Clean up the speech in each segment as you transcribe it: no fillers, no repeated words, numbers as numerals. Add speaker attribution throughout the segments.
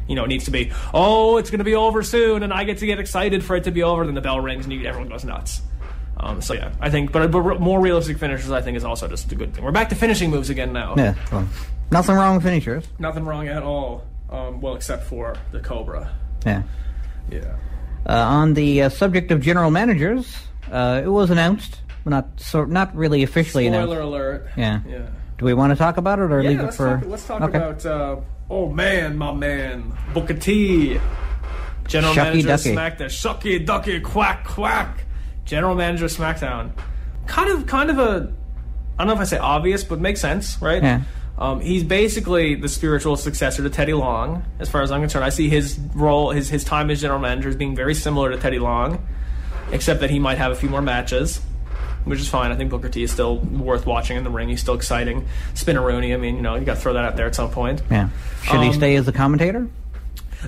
Speaker 1: it needs to be, oh, it's going to be over soon, and I get to get excited for it to be over, then the bell rings and everyone goes nuts. So yeah, I think, but more realistic finishes, I think, is also just a good thing. We're back to finishing moves again now.
Speaker 2: Yeah, well, nothing wrong with finishers.
Speaker 1: Nothing wrong at all. Well, except for the Cobra.
Speaker 2: Yeah.
Speaker 1: Yeah.
Speaker 2: On the subject of general managers, it was announced, not really officially announced.
Speaker 1: Spoiler alert.
Speaker 2: Yeah.
Speaker 1: Yeah.
Speaker 2: Do we want to talk about it or leave it for?
Speaker 1: Let's talk about. My man, Booker T, general manager of SmackDown. Shucky ducky quack quack. General manager of SmackDown. Kind of a, I don't know if I say obvious, but makes sense, right?
Speaker 2: Yeah.
Speaker 1: He's basically the spiritual successor to Teddy Long, as far as I'm concerned. I see his role, his time as general manager as being very similar to Teddy Long, except that he might have a few more matches, which is fine. I think Booker T is still worth watching in the ring. He's still exciting. Spinneroonie, I mean, you got to throw that out there at some point.
Speaker 2: Yeah. Should he stay as a commentator?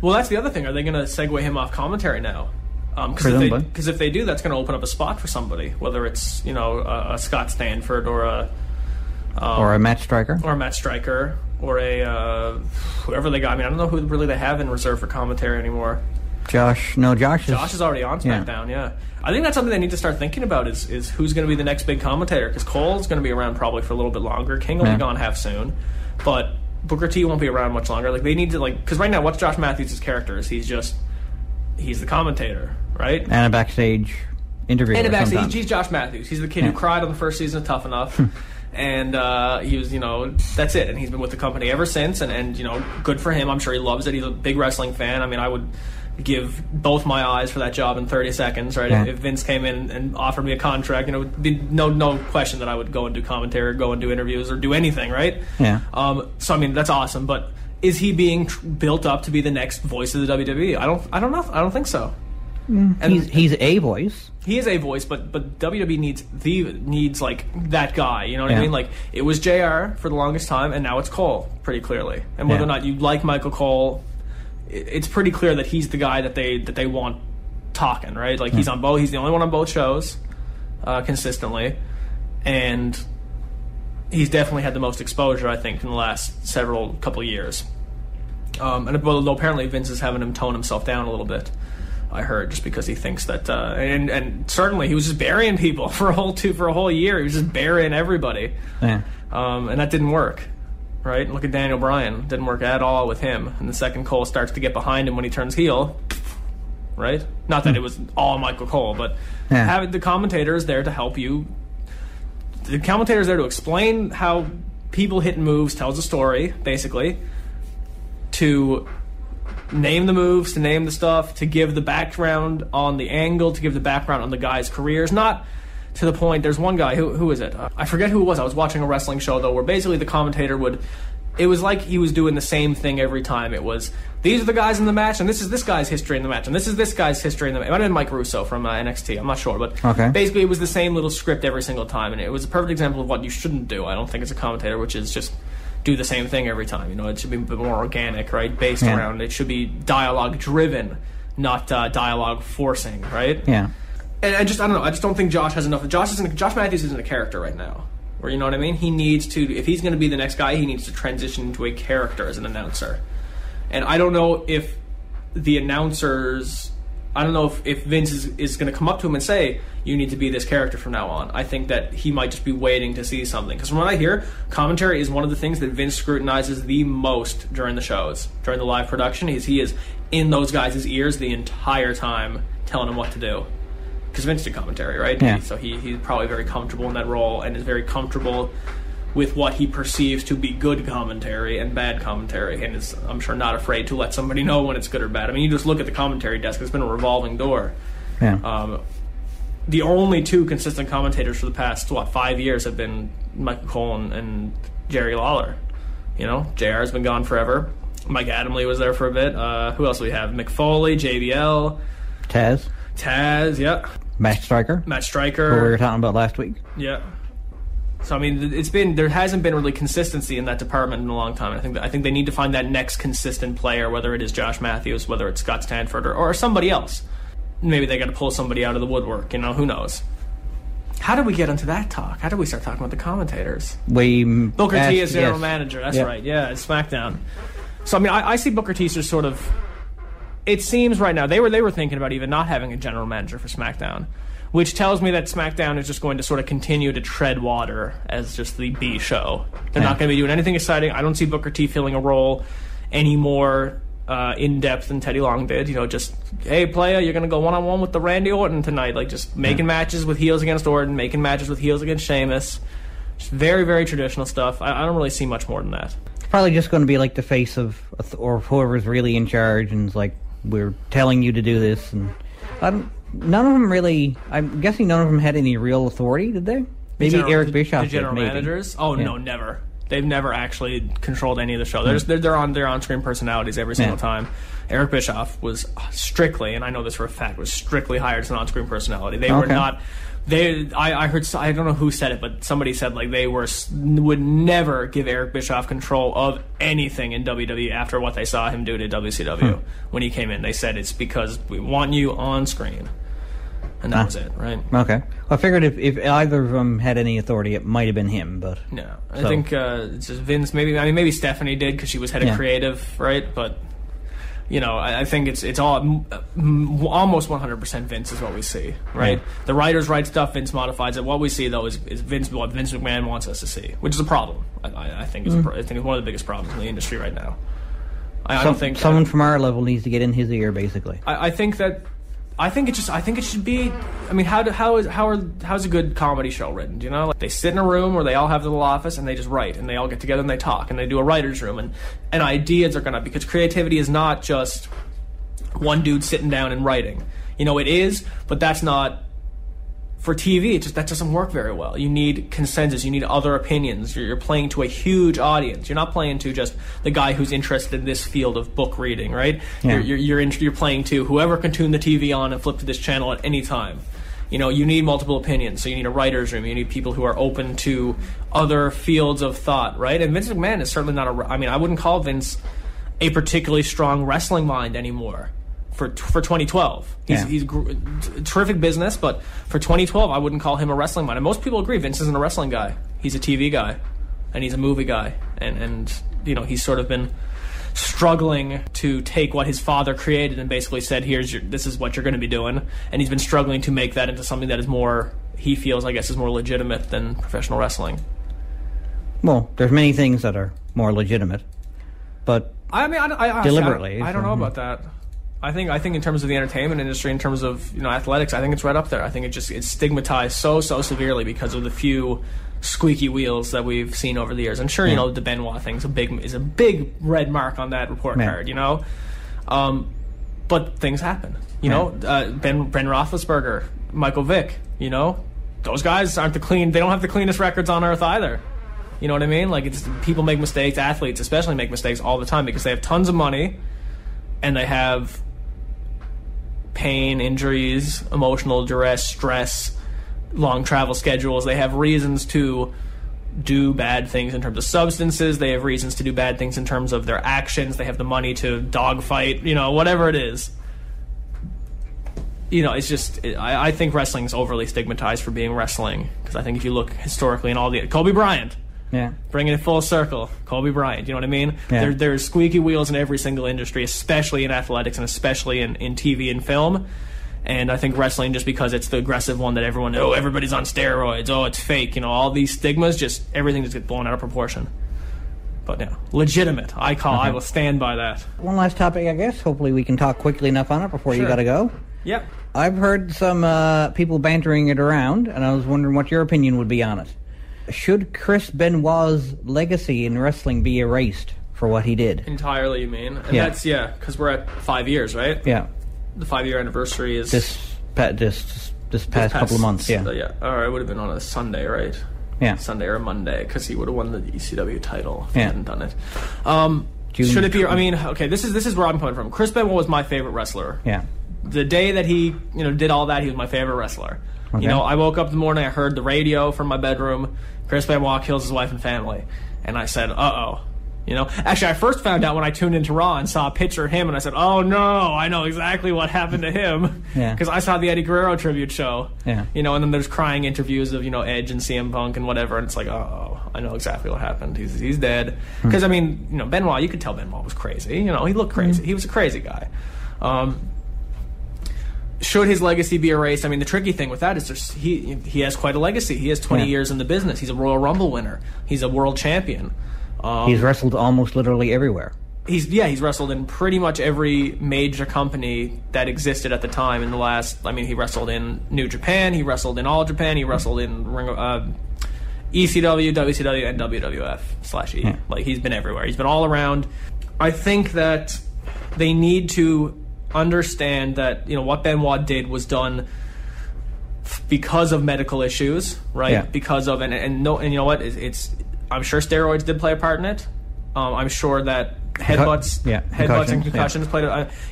Speaker 1: Well, that's the other thing. Are they going to segue him off commentary now? Because if they do, that's going to open up a spot for somebody, whether it's a Scott Stanford or a
Speaker 2: Matt Striker,
Speaker 1: or a whoever they got. I mean, I don't know who really they have in reserve for commentary anymore.
Speaker 2: Josh is
Speaker 1: already on SmackDown. Yeah. I think that's something they need to start thinking about is who's going to be the next big commentator, because Cole's going to be around probably for a little bit longer. King will be gone half soon, but Booker T won't be around much longer. Like, they need to, because right now, what's Josh Matthews' character is? He's the commentator, right?
Speaker 2: And a backstage interviewer.
Speaker 1: And a backstage, he's Josh Matthews. He's the kid who cried on the first season of Tough Enough. And he was, that's it. And he's been with the company ever since. And good for him. I'm sure he loves it. He's a big wrestling fan. I mean, I would give both my eyes for that job in 30 seconds, right? Yeah. If Vince came in and offered me a contract, it would be no question that I would go and do commentary, or go and do interviews, or do anything, right?
Speaker 2: Yeah.
Speaker 1: So I mean, that's awesome. But is he being built up to be the next voice of the WWE? I don't know. I don't think so.
Speaker 2: And he's a voice.
Speaker 1: He is a voice, but WWE needs like that guy. You know what I mean? Like, it was JR for the longest time, and now it's Cole, pretty clearly. And whether or not you like Michael Cole, it's pretty clear that he's the guy that they want talking, right? Like, he's on both. He's the only one on both shows consistently, and he's definitely had the most exposure, I think, in the last couple of years. And apparently Vince is having him tone himself down a little bit, I heard, just because he thinks that, and certainly he was just burying people for a whole year. He was just burying everybody, and that didn't work, right? Look at Daniel Bryan; didn't work at all with him. And the second Cole starts to get behind him when he turns heel, right? Not that it was all Michael Cole, but having the commentators there to help you. The commentator's there to explain how people hit moves, tells a story, basically, to name the moves, to name the stuff, to give the background on the angle, to give the background on the guys' careers. Not to the point, there's one guy, who is it? I forget who it was. I was watching a wrestling show, though, where basically the commentator it was like he was doing the same thing every time. It was, these are the guys in the match, and this is this guy's history in the match, and this is this guy's history in the match. It might have been Mike Russo from NXT, I'm not sure, but basically it was the same little script every single time, and it was a perfect example of what you shouldn't do, I don't think, as a commentator, which is just do the same thing every time. It should be a bit more organic, right? Based around, it should be dialogue driven, not dialogue forcing, right?
Speaker 2: Yeah.
Speaker 1: And I don't know. I just don't think Josh has enough. Josh Matthews isn't a character right now. Or, you know what I mean? He needs to, if he's going to be the next guy, he needs to transition into a character as an announcer. And I don't know if the announcers, I don't know if Vince is going to come up to him and say, you need to be this character from now on. I think that he might just be waiting to see something. Because from what I hear, commentary is one of the things that Vince scrutinizes the most during the shows, during the live production. He is in those guys' ears the entire time, telling them what to do. Because Vince did commentary, right?
Speaker 2: Yeah.
Speaker 1: So he's probably very comfortable in that role, and is very comfortable with what he perceives to be good commentary and bad commentary, and is, I'm sure, not afraid to let somebody know when it's good or bad. I mean, you just look at the commentary desk; it's been a revolving door.
Speaker 2: Yeah.
Speaker 1: The only two consistent commentators for the past 5 years have been Michael Cole and Jerry Lawler. JR's been gone forever. Mike Adamle was there for a bit. Who else do we have? Mick Foley, JBL, Taz, yeah.
Speaker 2: Matt Striker.
Speaker 1: Who
Speaker 2: we were talking about last week.
Speaker 1: Yeah. So I mean, there hasn't been really consistency in that department in a long time. I think they need to find that next consistent player, whether it is Josh Matthews, whether it's Scott Stanford, or somebody else. Maybe they got to pull somebody out of the woodwork. Who knows? How did we get into that talk? How did we start talking about the commentators?
Speaker 2: Booker
Speaker 1: T is general manager. That's right. Yeah, it's SmackDown. So I mean, I see Booker T as sort of. It seems right now they were thinking about even not having a general manager for SmackDown, which tells me that SmackDown is just going to sort of continue to tread water as just the B show. They're not going to be doing anything exciting. I don't see Booker T filling a role any more in depth than Teddy Long did. You know, just, hey, playa, you're going to go one-on-one with the Randy Orton tonight. Like, just making matches with heels against Orton, making matches with heels against Sheamus. Just very, very traditional stuff. I don't really see much more than that.
Speaker 2: It's probably just going to be like the face of, or whoever's really in charge, and it's like, we're telling you to do this. And none of them really, I'm guessing none of them had any real authority, did they? Maybe Eric Bischoff
Speaker 1: the general
Speaker 2: did, maybe.
Speaker 1: managers? Oh, no, never. They've never actually controlled any of the show. They're on-screen personalities every single time. Eric Bischoff was strictly, and I know this for a fact, was strictly hired as an on-screen personality. They were not. I heard. I don't know who said it, but somebody said like they would never give Eric Bischoff control of anything in WWE after what they saw him do to WCW when he came in. They said it's because we want you on screen. And that was it, right?
Speaker 2: Okay. I figured if either of them had any authority, it might have been him, but...
Speaker 1: No. I think it's just Vince, maybe Stephanie did because she was head of creative, right? But, you know, I think it's all almost 100% Vince is what we see, right? Yeah. The writers write stuff, Vince modifies it. What we see, though, is Vince what Vince McMahon wants us to see, which is a problem. I think it's one of the biggest problems in the industry right now. I don't think...
Speaker 2: Someone from our level needs to get in his ear, basically.
Speaker 1: I think it should be. I mean, how's a good comedy show written? Do you know, like they sit in a room where they all have their little office and they just write and they all get together and they talk and they do a writer's room and ideas are gonna, because creativity is not just one dude sitting down and writing. You know, it is, but that's not. For TV, that doesn't work very well. You need consensus. You need other opinions. You're playing to a huge audience. You're not playing to just the guy who's interested in this field of book reading, right? Yeah. You're playing to whoever can tune the TV on and flip to this channel at any time. You know, you need multiple opinions. So you need a writer's room. You need people who are open to other fields of thought, right? And Vince McMahon is certainly not I wouldn't call Vince a particularly strong wrestling mind anymore. For 2012, he's terrific business, but for 2012, I wouldn't call him a wrestling mind. And most people agree Vince isn't a wrestling guy. He's a TV guy, and he's a movie guy, and you know he's sort of been struggling to take what his father created and basically said, this is what you're going to be doing, and he's been struggling to make that into something that is more, he feels, I guess, is more legitimate than professional wrestling.
Speaker 2: Well, there's many things that are more legitimate, but deliberately.
Speaker 1: I don't know about that. I think in terms of the entertainment industry, in terms of athletics, I think it's right up there. I think it's stigmatized so severely because of the few squeaky wheels that we've seen over the years. And sure, the Benoit thing is a big red mark on that report card. But things happen. Ben Roethlisberger, Michael Vick. Those guys aren't they don't have the cleanest records on earth either. You know what I mean? Like people make mistakes. Athletes especially make mistakes all the time because they have tons of money and they have pain, injuries, emotional duress, stress, long travel schedules. They have reasons to do bad things in terms of substances. They have reasons to do bad things in terms of their actions. They have the money to dogfight, whatever it is. It's just, I think wrestling is overly stigmatized for being wrestling. Because I think if you look historically in all the... Kobe Bryant.
Speaker 2: Yeah.
Speaker 1: Bringing it full circle. Kobe Bryant, you know what I mean? Yeah. There's squeaky wheels in every single industry, especially in athletics and especially in TV and film. And I think wrestling, just because it's the aggressive one that everybody's on steroids, it's fake, all these stigmas, everything just gets blown out of proportion. But legitimate. I will stand by that.
Speaker 2: One last topic, I guess. Hopefully we can talk quickly enough on it before you gotta go.
Speaker 1: Yep.
Speaker 2: I've heard some people bantering it around, and I was wondering what your opinion would be on it. Should Chris Benoit's legacy in wrestling be erased for what he did?
Speaker 1: Entirely, you mean? And that's, because we're at 5 years, right?
Speaker 2: Yeah.
Speaker 1: The 5-year anniversary is...
Speaker 2: This past couple of months, yeah.
Speaker 1: Or it would have been on a Sunday, right?
Speaker 2: Yeah.
Speaker 1: Sunday or Monday, because he would have won the ECW title if he hadn't done it.
Speaker 2: Should
Speaker 1: it be... this is where I'm coming from. Chris Benoit was my favorite wrestler.
Speaker 2: Yeah.
Speaker 1: The day that he, did all that, he was my favorite wrestler. Okay. I woke up in the morning, I heard the radio from my bedroom, Chris Benoit kills his wife and family. And I said, uh-oh. Actually, I first found out when I tuned into Raw and saw a picture of him, and I said, oh, no, I know exactly what happened to him. Because I saw the Eddie Guerrero tribute show.
Speaker 2: Yeah.
Speaker 1: And then there's crying interviews of, Edge and CM Punk and whatever, and it's like, oh, I know exactly what happened. He's dead. Because, I mean, you know, Benoit, you could tell Benoit was crazy. You know, he looked crazy. He was a crazy guy. Should his legacy be erased? I mean, the tricky thing with that is just he has quite a legacy. He has 20 years in the business. He's a Royal Rumble winner. He's a world champion.
Speaker 2: He's wrestled almost literally everywhere.
Speaker 1: He's wrestled in pretty much every major company that existed at the time in the last... I mean, he wrestled in New Japan, he wrestled in All Japan, he wrestled in ECW, WCW, and WWF/E.
Speaker 2: Yeah.
Speaker 1: Like, he's been everywhere. He's been all around. I think that they need to understand that, you know, what Benoit did was done because of medical issues, right?
Speaker 2: Yeah.
Speaker 1: Because of... And you know what? It's I'm sure steroids did play a part in it. I'm sure that headbutts and concussions played.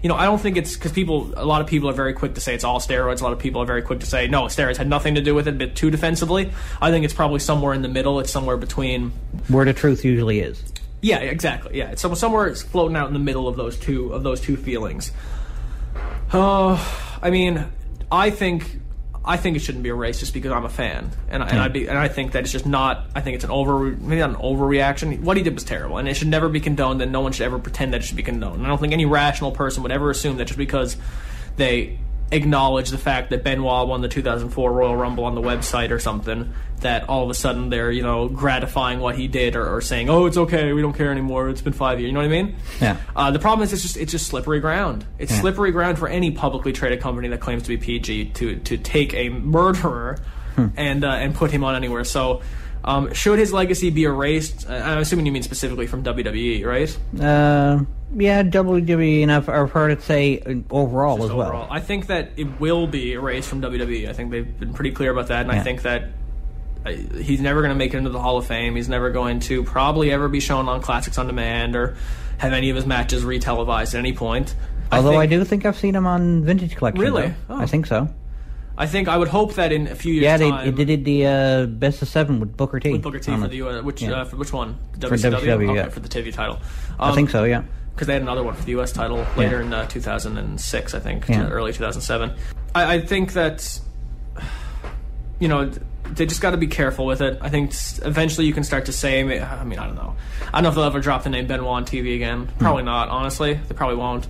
Speaker 1: You know, I don't think it's because a lot of people are very quick to say it's all steroids. A lot of people are very quick to say no, steroids had nothing to do with it. A bit too defensively. I think it's probably somewhere in the middle. It's somewhere between
Speaker 2: where the truth usually is.
Speaker 1: Yeah, exactly. Yeah, it's somewhere it's floating out in the middle of those two feelings. I mean, I think it shouldn't be erased just because I'm a fan, and I think that it's just not. I think it's maybe not an overreaction. What he did was terrible, and it should never be condoned. And no one should ever pretend that it should be condoned. And I don't think any rational person would ever assume that just because they acknowledge the fact that Benoit won the 2004 Royal Rumble on the website or something, that all of a sudden they're, you know, gratifying what he did or saying, oh, it's okay, we don't care anymore, it's been 5 years. You know what I mean?
Speaker 2: Yeah.
Speaker 1: The problem is it's just slippery ground. It's slippery ground for any publicly traded company that claims to be PG to take a murderer and put him on anywhere. So should his legacy be erased? I'm assuming you mean specifically from WWE, right?
Speaker 2: Yeah, WWE, and I've heard it say overall as well.
Speaker 1: Overall. I think that it will be erased from WWE. I think they've been pretty clear about that, and I think that he's never going to make it into the Hall of Fame. He's never going to probably ever be shown on Classics on Demand or have any of his matches retelevised at any point.
Speaker 2: Although I do think I've seen him on Vintage Collection.
Speaker 1: Really?
Speaker 2: Oh. I think so.
Speaker 1: I would hope that in a few years' time...
Speaker 2: they did the Best of 7 with Booker T.
Speaker 1: With Booker T for the US. For which one?
Speaker 2: For WCW,
Speaker 1: okay, for the TV title.
Speaker 2: I think so, yeah.
Speaker 1: Because they had another one for the U.S. title later in 2006, I think, early 2007. I think that, you know, they just got to be careful with it. I think eventually you can start to say, I mean, I don't know. I don't know if they'll ever drop the name Benoit on TV again. Probably not, honestly. They probably won't.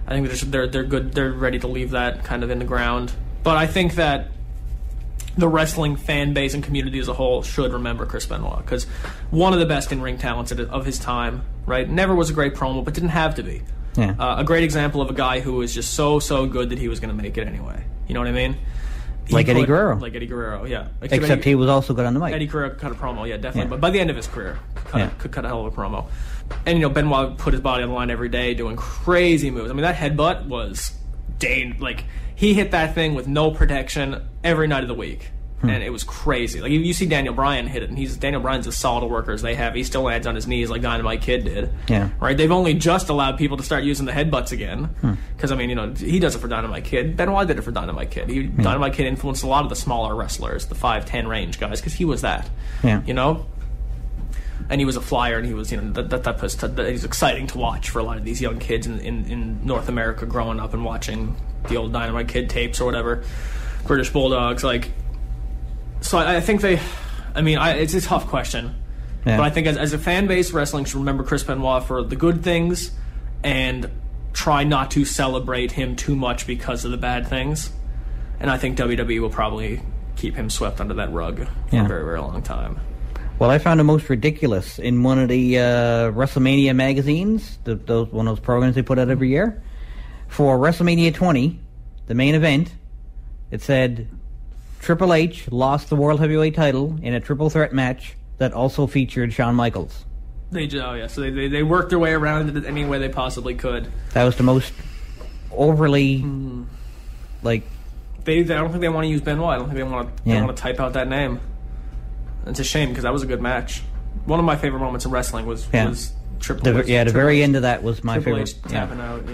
Speaker 1: I think they're good. They're ready to leave that kind of in the ground. But I think that the wrestling fan base and community as a whole should remember Chris Benoit, because one of the best in-ring talents of his time, right? Never was a great promo, but didn't have to be.
Speaker 2: Yeah.
Speaker 1: A great example of a guy who was just so good that he was going to make it anyway. You know what I mean?
Speaker 2: Eddie Guerrero.
Speaker 1: Like Eddie Guerrero, yeah.
Speaker 2: Except he was also good on the mic.
Speaker 1: Eddie Guerrero cut a promo, yeah, definitely. Yeah. But by the end of his career, could cut a hell of a promo. And, you know, Benoit put his body on the line every day doing crazy moves. I mean, that headbutt was... Like, he hit that thing with no protection every night of the week. And it was crazy. Like, you see Daniel Bryan hit it, and Daniel Bryan's as solid a worker as they have. He still lands on his knees like Dynamite Kid did.
Speaker 2: Yeah.
Speaker 1: Right? They've only just allowed people to start using the headbutts again. Because, I mean, you know, he does it for Dynamite Kid. Benoit did it for Dynamite Kid. Dynamite Kid influenced a lot of the smaller wrestlers, the 5'10" range guys, because he was that.
Speaker 2: Yeah.
Speaker 1: You know? And he was a flyer, and he was, you know, he's exciting to watch for a lot of these young kids in North America growing up and watching the old Dynamite Kid tapes or whatever. British Bulldogs, like... So I think it's a tough question. Yeah. But I think as a fan base, wrestling should remember Chris Benoit for the good things and try not to celebrate him too much because of the bad things. And I think WWE will probably keep him swept under that rug for a very, very long time.
Speaker 2: Well, I found the most ridiculous in one of the WrestleMania magazines, one of those programs they put out every year. For WrestleMania 20, the main event, it said... Triple H lost the World Heavyweight title in a triple threat match that also featured Shawn Michaels.
Speaker 1: So they worked their way around it any way they possibly could.
Speaker 2: That was the most overly, like...
Speaker 1: I don't think they want to use Benoit. I don't think they want to type out that name. It's a shame, because that was a good match. One of my favorite moments in wrestling was Triple H.
Speaker 2: The very end of that was my favorite.
Speaker 1: Triple H tapping out,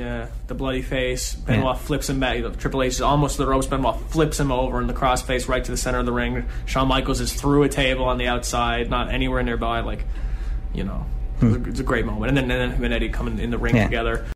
Speaker 1: the bloody face. Benoit flips him back. Triple H is almost to the ropes. Benoit flips him over in the crossface right to the center of the ring. Shawn Michaels is through a table on the outside, not anywhere nearby. Like, you know, it's a great moment. And then him and Eddie come in the ring together.